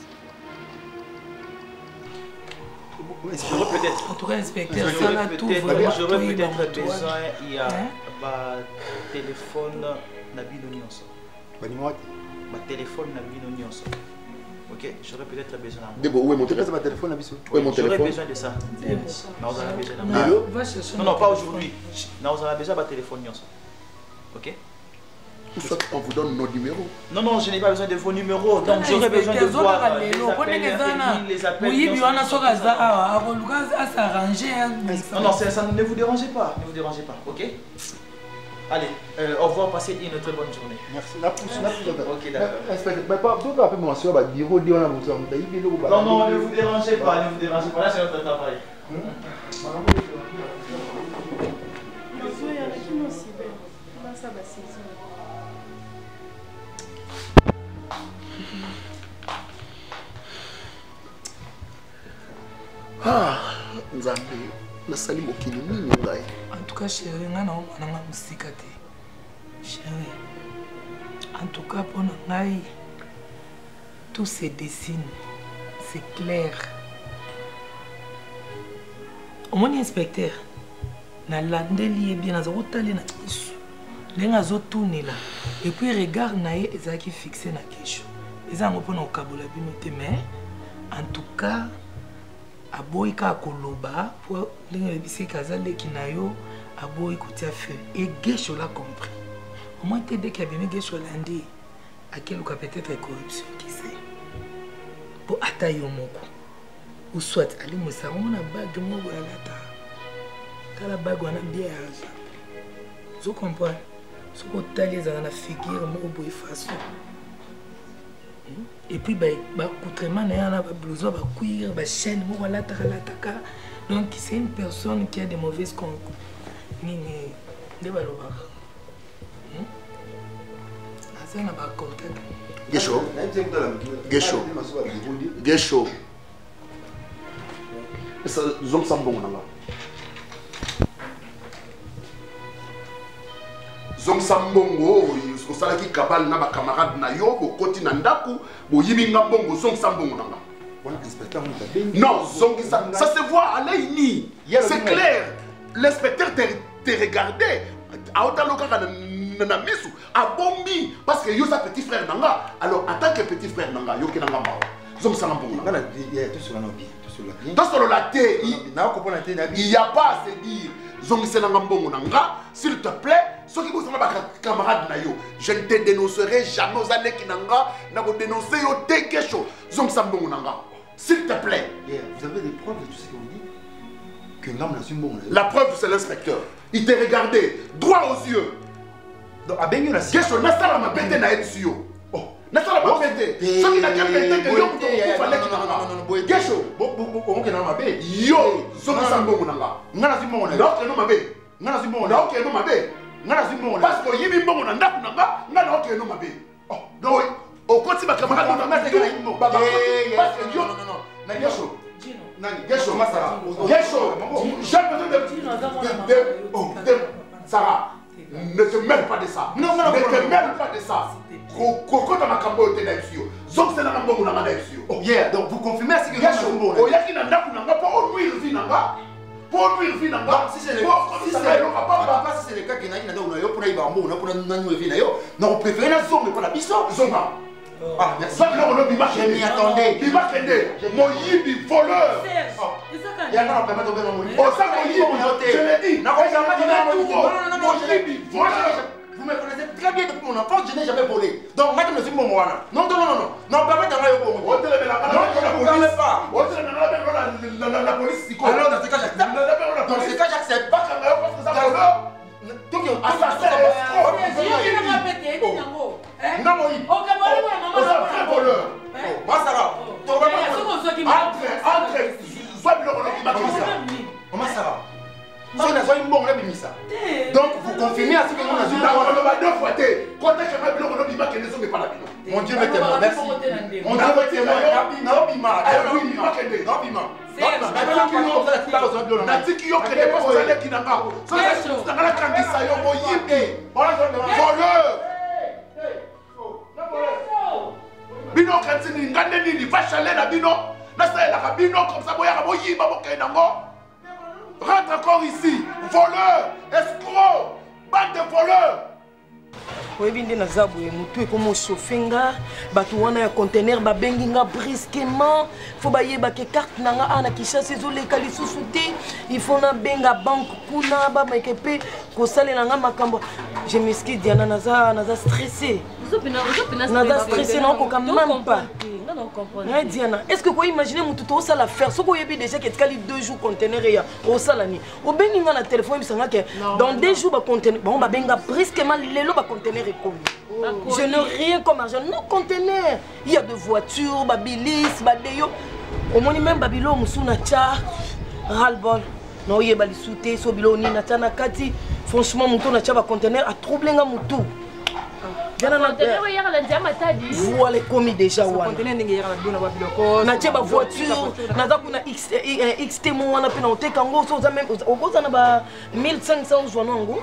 En tout cas, inspecteur, ça là tout vraiment. J'aurais peut-être besoin, il y a un téléphone na bino nyonso. Ma téléphone na bino nyonso. Ok, j'aurais peut-être besoin d'un. Debo, où est mon téléphone? J'aurais besoin de ça. Non, pas aujourd'hui. Nous avons besoin d'un téléphone nyonso. Ok? Soit on vous donne nos numéros. Non, je n'ai pas besoin de vos numéros. Donc j'aurais besoin de voir les appels. Oui, mais on a ça à s'arranger. Non, ça ne vous dérangez pas. Ne vous dérangez pas, ok? Allez, au revoir, passez une très bonne journée. Merci. Ok, d'accord. Inspecteur, mais pas tout à fait mon soeur, bureau, dit on a besoin de Non, non, ne vous dérangez pas, ne vous dérangez pas. Là, c'est notre travail. Ah, Nzambe, nasali mokili nini ngai? En tout cas, chérie, nga na omwana musika te. Chérie, en tout cas, pour ngai, tout se dessine, c'est clair. Au moins, inspecteur, na landeli bien na zotali na kisu. Lenga zotourner là. Et puis regarde na ye ezaki fixé na kesho. Ezango pona okabola bino te, mais en tout cas, aboyi ka koloba pour lenga lebisi kazale kinayo aboyi kotia feu. Et Gesho l'a compris. Au moins, dès qu'il y avait Gesho lundi, à quel cas peut-être corruption, qui sait. Pour attaquer au moko. Ou soit, aller me savoir, on a bague, moi, ou la la bague, on a bien argent. Vous comprenez? Ce qu'on t'a les dans la figure, moi, au bout façon. Et puis, coutrement, il y a un blouson, un cuir, une chaîne, moi, la taka. Donc, c'est une personne qui a des mauvaises concours. Nini, de baloba. Azana ba contact. Gesho. Gesho. Esa zong sambongo nanga. Zong sambongo, osalaki kabal na ba camarade na yo, bokoti na ndaku, boyibi ngambongo zong sambongo nanga. Non, zong ça se voit à l'œil ni. C'est clair. L'inspecteur te regardé. Na misu a bombi parce que yo sa petit frère nanga. Alors en tant que petit frère nanga yo ke nanga mawa zom sanga mbongo nanga tout sur la nobi il y a pas à se dire zom nanga mbongo nanga s'il te plaît ceux qui vous sont ba camarade na yo je ne te dénoncerai jamais aux années qui nanga na ko dénoncer yo te quelque chose zom sanga mbongo nanga s'il te plaît. Vous avez des preuves de tout ce que vous dites que ngam na simbongo. La preuve c'est l'inspecteur, il t'a regardé droit aux yeux. Gesho nasala mabete na etsio. Oh, nasala mabete. So ki na kembete ke yo ko fale ki na. Gesho, on ke na mabe. Yo, so ki sambongo nanga. Ngana simbongo na. Donc no mabe. Ngana simbongo na. Donc no mabe. Ngana simbongo na. Parce que yibi mbongo na ndaku nanga, ngana ok no mabe. Oh, donc au koti ba camarade na ngana ke na imbo. Parce que yo non. Na Gesho. Nani Gesho masara. Gesho, j'ai besoin de Sarah. Ne te mêle pas de ça. Non, ne te mêle pas de ça. Koko dans ma cambo te na ipsio. Zong c'est na cambo na na ipsio. Oh yeah, donc vous confirmez ce que Gesho. Oh yaki na ndaku na pas au nuire vie nanga. Pour nuire vie nanga. Si c'est le cas que na na yo pour iba mbo na pour na nuire vie na yo. Non, on préfère na zong pour la biso. Zonga. Ah, merci. Ça là on a bima. Je m'y attendais. Bima kende. Mon yibi voleur. Il y a un permettre de mon. Oh ça mon yibi. Je l'ai dit. Non, yibi voleur. Vous me connaissez très bien depuis mon enfance, je n'ai jamais volé. Donc maintenant je suis mon moana. Non, permettez de m'aller au Congo. Non, la police. Alors dans ce cas j'accepte. Dans ce cas j'accepte. Donc donc vous confirmez à ce que nous avons mon Dieu me témoigne, merci. Mon Dieu me témoigne. Bino kantini ngande nini vachale na bino nasaela bino comme ça boya boyiba bokenango. Rentre encore ici, voleur, escroc, bande de voleurs. oyebi nde naza boye motu ekoma ochauffe nga bato wana ya contener babengi nga brusquement fo bayebake carte na nga a na Kinshasa ezoleka lisusu te il faut nabenga banque kuna bameke mpe kosalela nga makambo je m'excuse Diana naza stressé naza stressé naokoka même pas Ouais, Diana, est-ce que vous imaginez mon tout ça la faire? Ce qu'on y a déjà qu'il y a 2 jours conteneur et au salani. Au béninga na téléphone, dans 2 jours ba conteneur, bon ba benga presquement les ba conteneur est commis. Je n'ai rien comme argent, non conteneur. Il y a de voitures, ba bilis, ba deyo. Au moins même babilo musuna cha ras-le-bol. Non, il y a bali souté, sobilo ni na tana kati. Franchement, mon tour na cha ba conteneur a troublé nga mutu. Voilà les commis déjà. Na tcheba voiture, na zakuna XT mo wana pe na oteka ngo so za même okoza na ba 1500 joano ngo.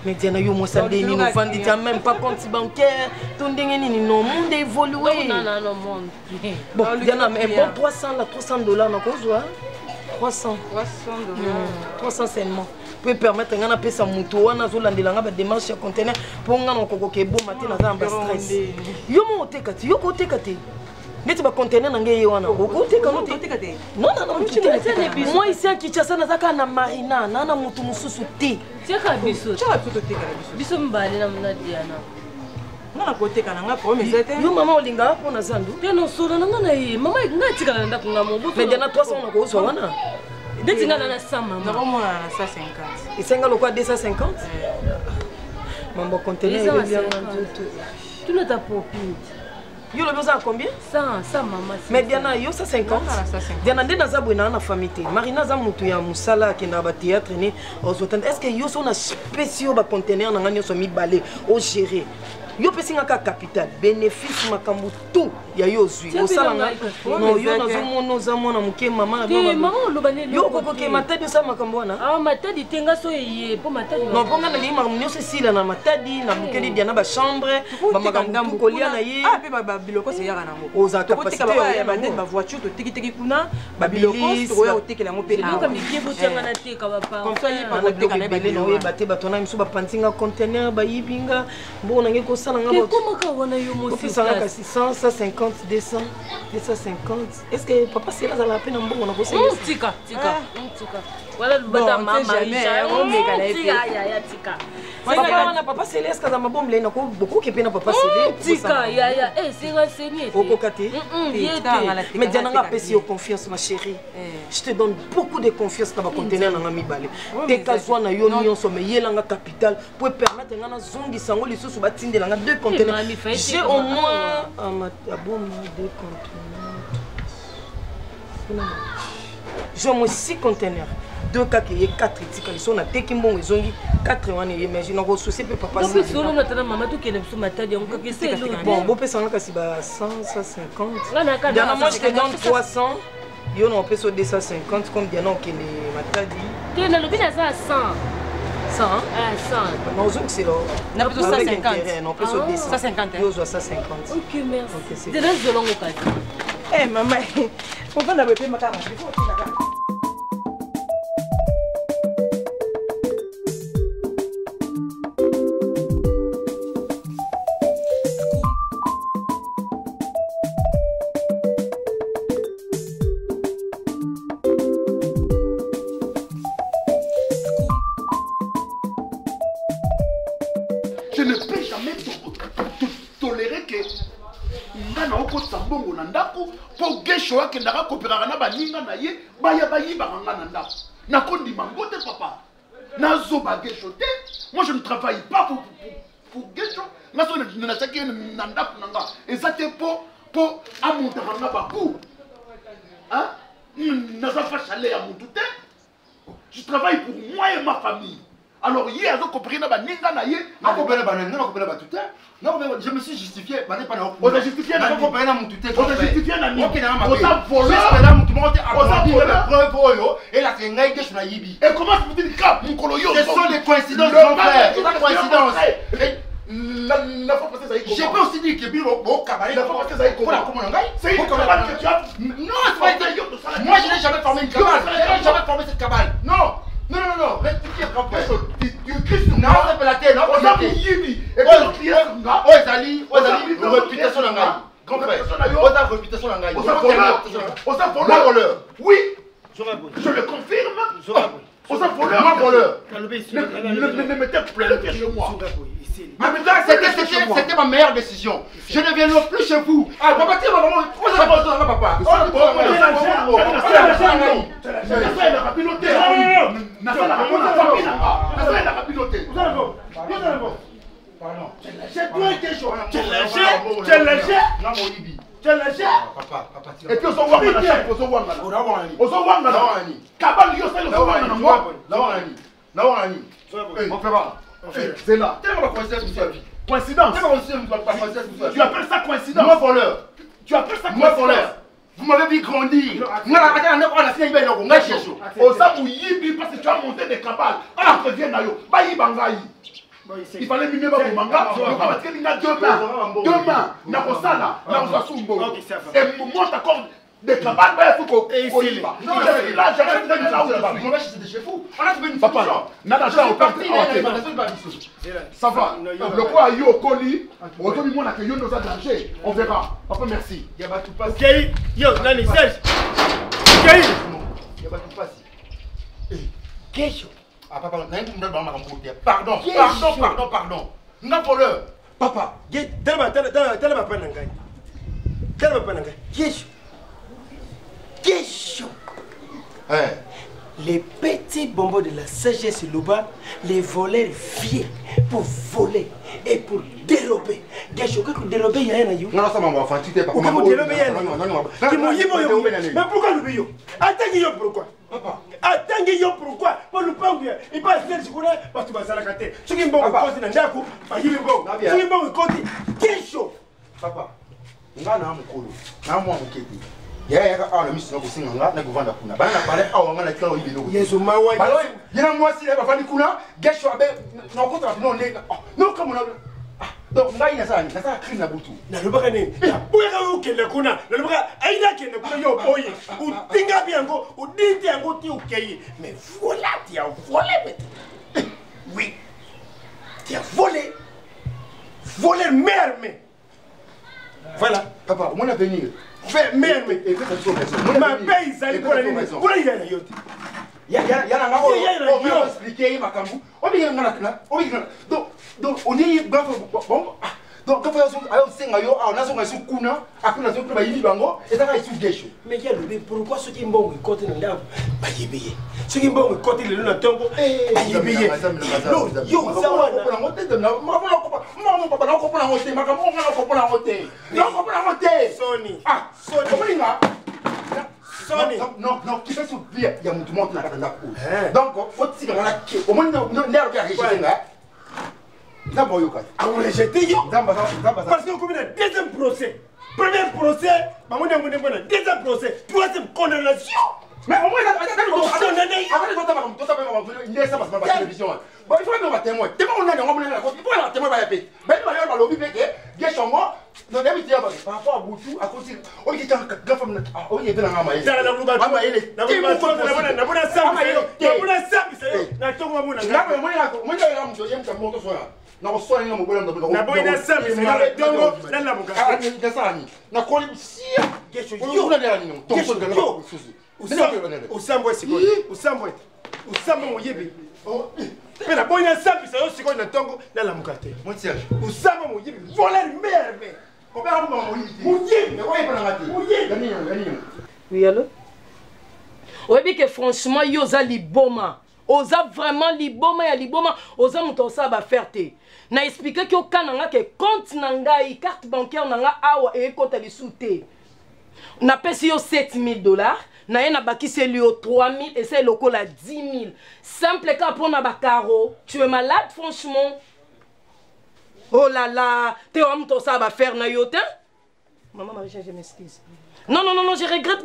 Mais Diana yo mo sande ni no vandi ta même pas compte bancaire, ton ndenge ni no monde évolué. Non monde. Bon, Diana mais bon 300 là $300 na kozwa. 300 300 seulement. Peut permettre ngana pesa muto wana zo landelanga ba démarche ya conteneur pour ngana kokoko ke bo matin na ba stress. Yo mo otekati, yo ko otekati. Neti ba conteneur na ngeye wana. Ko oteka no otekati. Non non non. Moi ici à Kinshasa nazaka na Marina, na mutu mususu te. Tiaka biso. Tiaka biso teka biso. Biso mbale na mna Diana. Ngana ko oteka na nga promise ete. Yo mama olinga po na zandu. Te no solo na ngana yi. Mama ngatika na ndako ngamo. Mais Diana 300 na ko zo wana. Dès que tu as 100, maman. Nous avons 150. Et c'est le quoi 250? Maman, conteneur, tu ne t'as pas payé. Yo le besoin à combien? 100 maman. Mais Diana, yo 150. Diana, ndé na zabu na famille. Marina za mutu ya musala ki na ba théâtre ni ozotan. Est-ce que yo so na spéciaux ba conteneur na ngani so mi balé au gérer? Yo pesinga ka capital bénéfice makambu tout ya yo zui osala nga no yo nazo mono za mona muke mama na baba yo koko ke matadi sa makambu wana ah matadi tenga so ye po matadi no ponga na lima munyo se sila na matadi na muke di na ba chambre ba makambu kolia na ye ah pe ba biloko se yaka nango oza capacité ya ba net ba voiture to tiki tiki kuna ba biloko to ya otekela ngo pe donc mi kiebo tianga na teka ba pa comme ça ye pa oteka na belé no ye bate batona miso ba pantinga conteneur ba yibinga mbona ngeko comment on a eu mon 600, 150, 200, 250. Est-ce que papa c'est là à la peine en bon on a bossé? Tika. Voilà le bata maman. Tika. Papa c'est là est-ce que dans ma bombe là il beaucoup qui peine papa c'est là. Tika eh c'est renseigné. Okokate. Mais Diana nga pesi yo confiance ma chérie. Je te donne beaucoup de confiance dans ma conteneur na ngami balé. Te kazwa na yo nyonso mais yelanga capital pour permettre ngana zongi sango lisusu batindela nga 2 conteneurs. J'ai au moins un bon 2 conteneurs. J'ai au moins 6 conteneurs. 2 cas qui est 4 tika ils sont à Tekimbon ils ont 4 ans et imagine on souci peut pas passer. Donc solo na tana mama to kele sur matadi on ka kisi bon beau pesa nga kasi ba 100 150. Diana moi je te donne 300. Yo on peut sur 250 comme Diana qui est matadi. Tu na lobi na 100. 100 hein? 100. Non, c'est là. On a plutôt 150. Non, plus au 200. 150. Yo, 150. Ok, merci. C'est de long au cas. Eh, maman, on va n'avoir pas ma caméra. Je ne peux jamais tolérer que nga na okotisa mbongo na ndako mpo gesho akendaka kopelaka na baninga na ye baya bayibaka nga na ndako nakondima ngo te papa nazoba gesho te. Moi je ne travaille pas pour gesho nga so nachaki na ndako na nga eza te mpo amontaka nga baku naza fa chalet ya motu te. Je travaille pour moi et ma famille. Alors hier, je compris na baninga na ye. Je me suis justifié. On a justifié na compris na mon tuté. On a justifié na ni. On a volé. Là, mon monde a volé la preuve et la tengai que je na yibi. Et comment tu peux dire cap mon coloyo? Ce sont des coïncidences, mon frère. C'est des coïncidences. J'ai pas aussi dit que Bilo bon cabaret. Il a pas fait ça avec comment c'est une cabale que tu as. Non, c'est pas moi je n'ai jamais formé une cabale. Je n'ai jamais formé cette cabale. Non. Rectifier campagne. Tu cries sur non, c'est pas la tête, non, on a yibi. Et puis le client nga. Ozali, réputation na ngai. Grand frère. Oza réputation na ngai. Oza voleur. Oui. Je le confirme. Oza voleur. Moi voleur. Ne mettez plus chez moi. C'était ma meilleure décision. Je ne viendrai plus chez vous. Ah, papa, tiens, maman, pourquoi ça va dans papa? Et puis, on s'en va. C'est là. Coïncidence. Tu appelles ça coïncidence? Moi voleur. Tu appelles ça coïncidence? Vous m'avez vu grandir. Parce que tu as monté des cabales. Ah, reviens d'ailleurs. Il fallait mimer ma manga. Demain, Nakosala, Nakosasumbo. Et moi, t'accorde des cabales. Et ici, là, j'arrête de là où je vais. C'était chez vous. On a trouvé une solution. Nada, au parti. Ça va. Le quoi a eu au colis. Aujourd'hui, moi, on a nos danger. On verra. Papa, merci. Il y a pas tout passé. Ok. Yo, Nani, Serge. Ok. Il y a pas tout passé. Qu'est-ce? Ah, papa, pardon. N'a voleur. Papa, les petits bonbons de la sagesse Luba, les voleurs viennent pour voler et pour dérober. Qu'est-ce que dérober il y a un aïe? Non, ça m'a fait tu t'es pas. Pourquoi vous dérobez? Mais pourquoi nous payons? Attends, pourquoi? Attends, pourquoi? Pour nous pas oublier. Il passe le secours parce que tu vas à la carte. Ce qui est bon, c'est un diaco. Ce qui est bon, qu'est-ce que papa, on a un colo. Un mois au Kédi. Il y a un ami qui a un na govanda kuna. Bana parler à na kila ibilo. Yesu mawa. Alors, il y a moi si la fani kuna, gesho abe na kontra non ne. Non comme on donc ngai na ça crime na butu. Na lobaka ni. Buya ka ukele kuna. Na lobaka aina kende kuna yo boye. Utinga biango, udite yango ti ukei. Mais voilà, tu as volé mais. Oui. Tu as volé. Volé merde mais. Voilà, papa, on a venir. Fais merde mais. Ma paye ça il pour la ligne. Pour la ligne yote. Ya on va expliquer makambu. Obi ngana kana. Donc on est bon donc quand on senga yo on a songa sukuna akuna zo ba yili bango et ça va isu gesho. Mais quel pourquoi ceux qui mbongo côté ndabo ba yebeye. Ceux qui mbongo côté le na tongo ba yebeye. Yo ça va na ngote de na papa na ko na ngote makambu na ko na ngote. Na ko na ngote. Sony. Ah, Sony. Kolinga. Sony. Non, qui fait souffrir, il y a mon monde na katanda ko. Donc faut tirer na ki. Au moins n'er ka rejeter on rejeté yo parce que comme le deuxième procès, premier procès, deuxième procès, troisième condamnation. Mais au moins télévision. Bon, il faut que nous témoin. Témoin on a il faut un témoin va payer. Mais il va lobby que Geshongo dans les médias par rapport à Boutou à cause on dit que femme on est dans la maman. Ça la blouba. Maman elle est. Na bona na ko na mo bola ndo na boy na sami na dongo na la muka na sani na ko sia kesho yo na la nino to ko na ko susu usambo sikoni usambo mo yebi mais na boy na sami sa yo sikoni na dongo na la muka te mon Serge usambo mo yebi voler merve ko ba mo yebi mais ouais pas na ngati oui allô oui que franchement yo za liboma oza vraiment liboma ya liboma oza muto sa ba faire na expliquer que au kananga que compte nanga carte bancaire nanga awa e kota lisute na pesi yo $7,000 na ye na bakisi lui 3,000 et c'est loco la 10,000 simple cas pour na bakaro tu es malade franchement oh là là te wa muto sa ba faire na yo te maman Marie je m'excuse non je regrette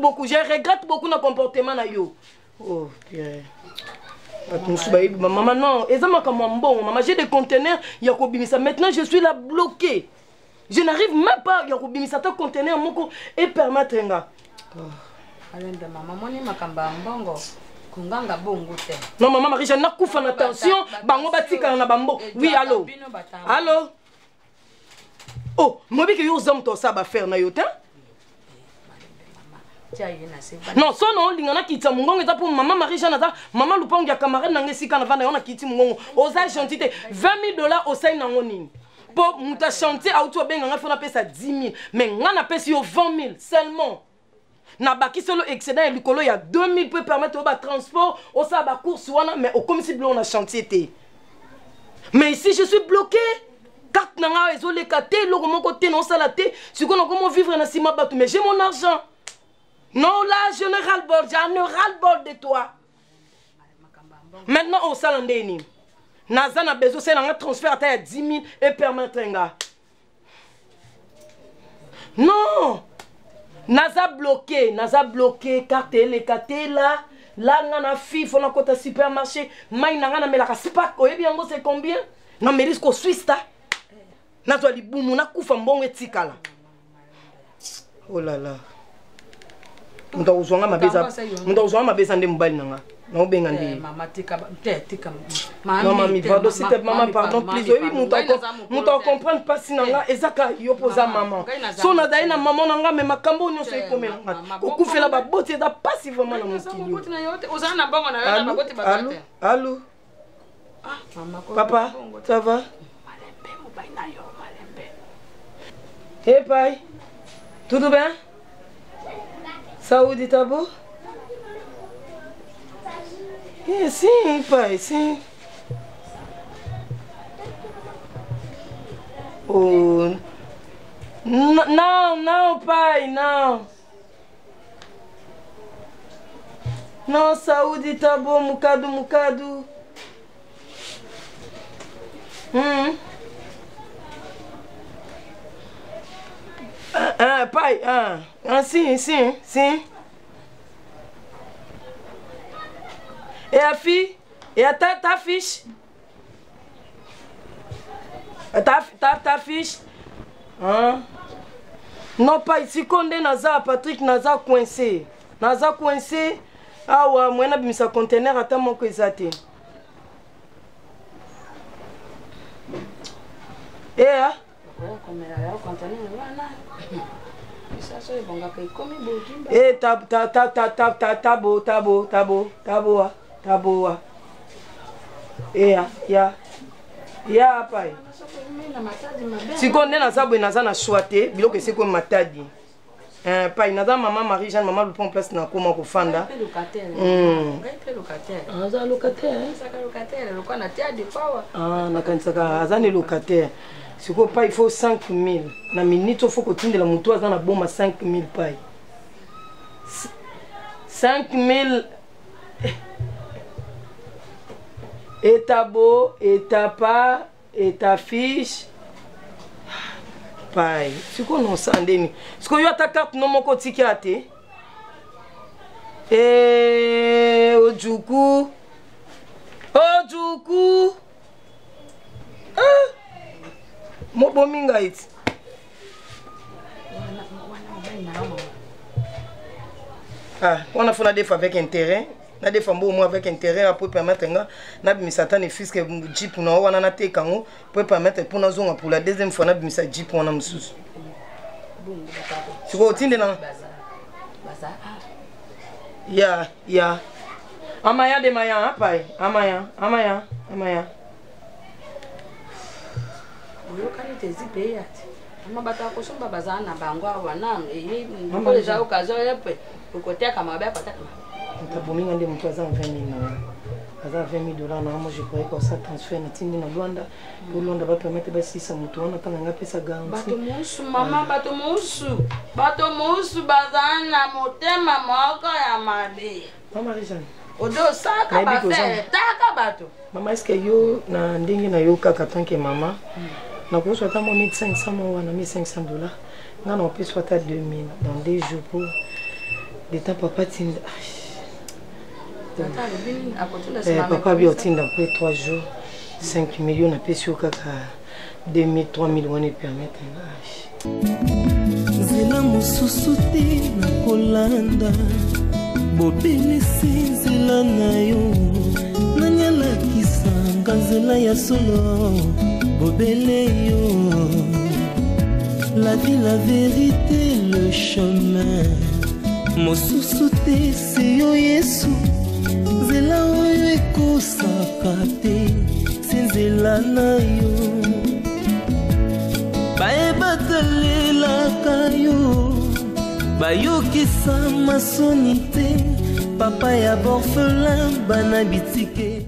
beaucoup na comportement na yo oh bien maman non, maman j'ai des conteneurs, maintenant je suis là bloqué. Je n'arrive même pas à ta conteneur et permettre non maman Marie, je n'ai pas fait attention, oui allô. Allô. Oh, moi que yo zam to ça ba faire na yo ta. Non, son nom, lingana kitsa mungongo eza pour maman Marie-Jeanne ata, maman Lupango ya camarade nanga sika na vanda yona kiti mungongo. Oza gentité, $20 osai nango nini. Pour muta chanter auto benga nga fona pesa 10 000, mais ngana pesa yo 20 000 seulement. Na baki solo excédent likolo ya 2 000 peut permettre au transport, au sa ba course wana mais au comme si on a chantier té. Mais ici je suis bloqué. Carte nanga ezole kate loko moko té non salaté, si qu'on a comment vivre na sima batou mais j'ai mon argent. Non, là, je ne ras-le-bol, j'en ai ras-le-bol de toi. Maintenant, au salandéni. Naza n'a besoin, c'est un transfert à 10 000 et permettre un gars. Non! Naza bloqué, carte les kate là. Là, on a fille, faut qu'on a supermarché. Maï n'a rien à mettre la SPAC. Oye bien, c'est combien? Non, mais risque au Suisse, ta. Nazo li boumou, na koufa mbongo etika là. Oh là là. Muta uzwanga mabeza nde mbali nanga. Na obenga ndi. Mama tika Maman mi pardon s'il te maman pardon please. Oui muta comprendre pas si nanga ezaka yopoza maman. So na daina maman nanga me makambo nyonso ekomela nga. Okufela ba boti da pas vraiment na mukili. Ozana bango na yona ba boti ba bati. Allô? Ah maman. Papa, ça va? Hey pai. Tudo bem? Saúde, tá bom? Sim, pai, sim. Oh, não, pai, não. Não, saúde, tá bom, mucado. Pai, sim. E a fille? E a ta fiche? Ta fiche? Non, pai, si konde naza, Patrick naza coincé. Awa, moi na bimisa conteneur ata moko ezate. Taboa. Ya pai. Sikonde naza na choite, biloko seko matadi. Pai naza maman Marie-Jeanne, maman Lupango place na koma ko fanda. Aza locataire. Nakanisaka azane locataire. Siko pai il faut 5 000. Na minute faut que tindela mutu azana boma 5 000 pai. 5 000. Et ta beau, et ta pas, et ta fiche. Pai, c'est quoi non ça ndeni? Est-ce que tu as ta carte non mon côté qui a été? Eh, Ojuku. Mo bominga it. On a fait des fois avec intérêt. Na des femmes moi avec intérêt pour permettre na bimisata ne fils que jeep na wana na te kango pour permettre pour na zonga pour la deuxième fois na bimisa jeep wana mususu. Siko tinde na ya amaya de maya pai amaya Uyokani tezipe yati ama bata kusomba bazana bango wana ngoko deja occasion yepe ukoteka mabaya pataka. Tabominga nde mtu aza 20 000 aza $20 na moi je croyais que ça transfert na tindi na Luanda pour Luanda va permettre ba sisa mutu wana tanga pesa garantie bato musu bazana motema moko ya mabe Mama Marie-Jeanne odo saka ba faire taka bato mama est-ce que yo na ndenge na yo kaka tant que maman na ko soit mo 1500 mo wana $1500 ngana on peut soit à 2000 dans 2 jours pour des temps papa tinda papa bi otinda après 3 jours 5 millions na pesio kaka 2000 3000 wana permettre zela mususu te na kolanda bobelisi nzela na yo nanyalakisanga nzela ya solo bobele yo la vie la vérité le chemin mosusu te se yo Yesu nzela oyo ekosaka te se nzela na yo bayebatalelaka yo bayokisa masoni te papa ya borphelin bana bitike